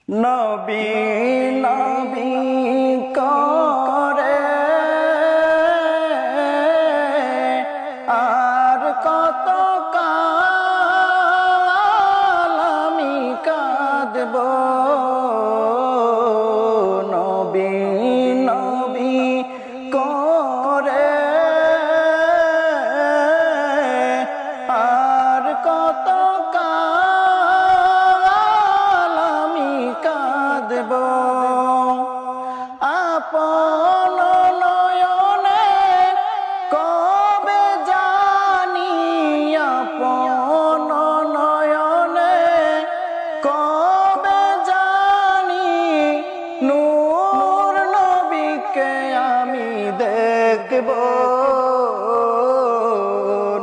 নবী নবী করে আর কত কাল আমি কাঁদব। নবী নবী করে আর কত কাল আমি কাঁদব। আপন নয়নে কবে জানি, আপন নয়নে কবে জানি নূর নবীকে আমি দেখব।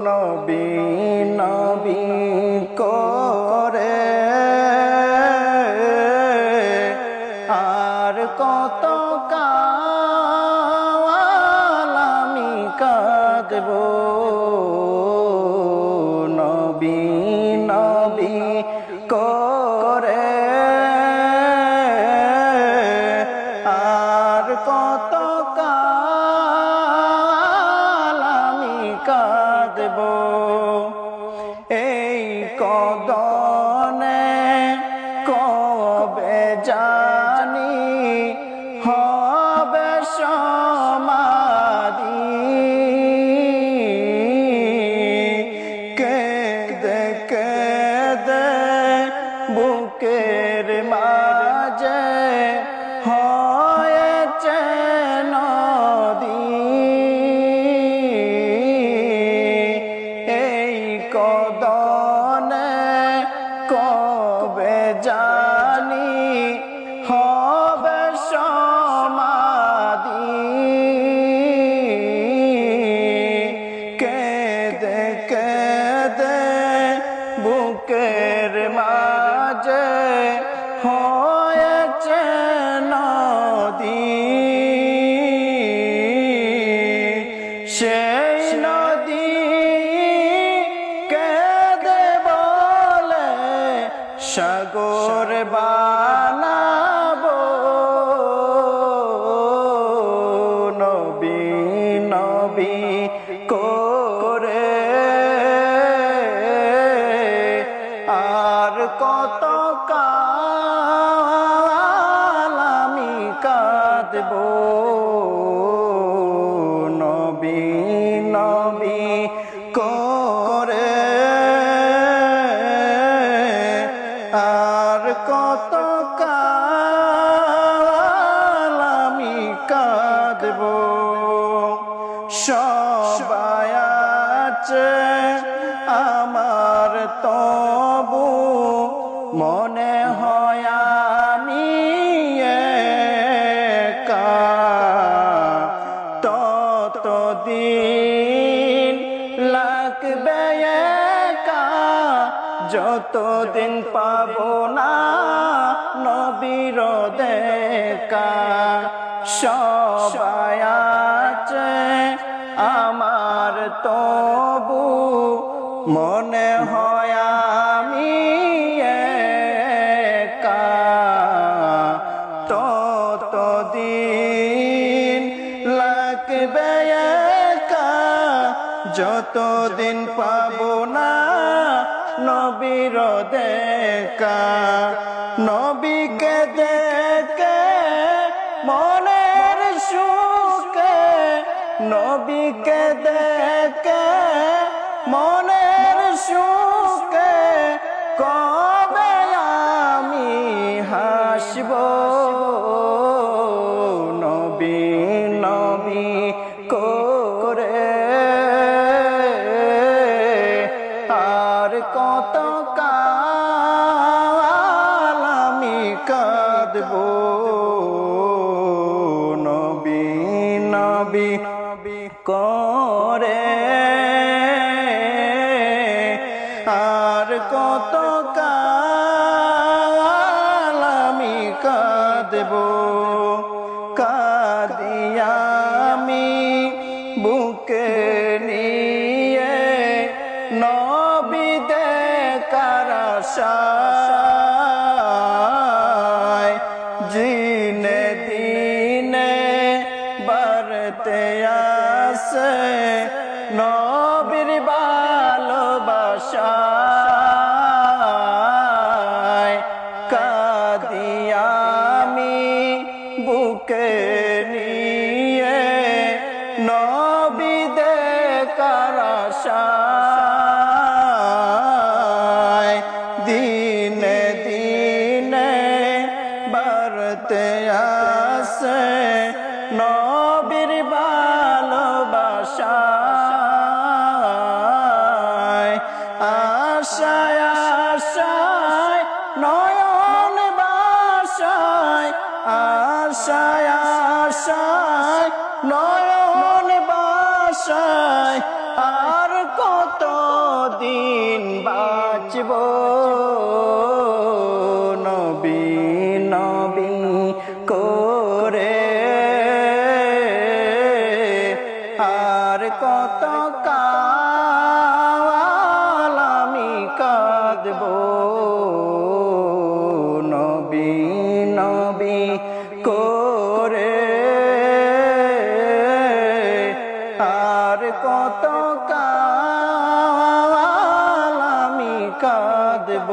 নবী নবী করে আর কত কাল আমি কাঁদব। নবী নবী করে আর কত কাল আমি কাঁদব। এই কদনে কবে জানি হবে সমাধি। কেঁদে কেঁদে বুকের মাঝে হয়েছে নদী। এই কদনে কবে জানি হবে সমাধি। কেঁদে কেঁদে বুকের মাঝে হয়েছে নদী। সেই নদী কেঁদে বলে সাগর বানাবো। নবী নবী করে আর কত কাল আমি কাঁদব। নবী নবী করে আর কত কাল আমি কাঁদব। সবাই আছে আমার তবু মনে হয় আমি একা। ততদিন লাগবে একা যতদিন পাবো না নবীর দেখা। সবাই আছে আমার তবু মনে হয় আমি একা। ততদিন লাগবে একা যতদিন পাবো না নবীর দেখা। নবীকে দেখে মনের সুখে, নবীকে দেখে মনের সুখে কবে আমি হাসব। নবী নবী করে আর কত কাল আমি কাঁদব। নবী নবী করে আর কত কাল আমি কাঁদব। কাঁদি আমি বুকে নিয়ে নবী দেখার আশায়। আছে নবীর ভালোবাসায় কাঁদি আমি বুকে নিয়ে নবী দেখার আশায় দিনে দিনে বাড়তে আসে নবীর ভালোবাসায় আশায় আশায় নয়ন বাসায় আশায় আশায় নয়ন বাসায় আর কত দিন বাঁচব নবী নবী করে আর কত কাল আমি কাঁদব নবী নবী করে আর কত কাল আমি কাঁদব।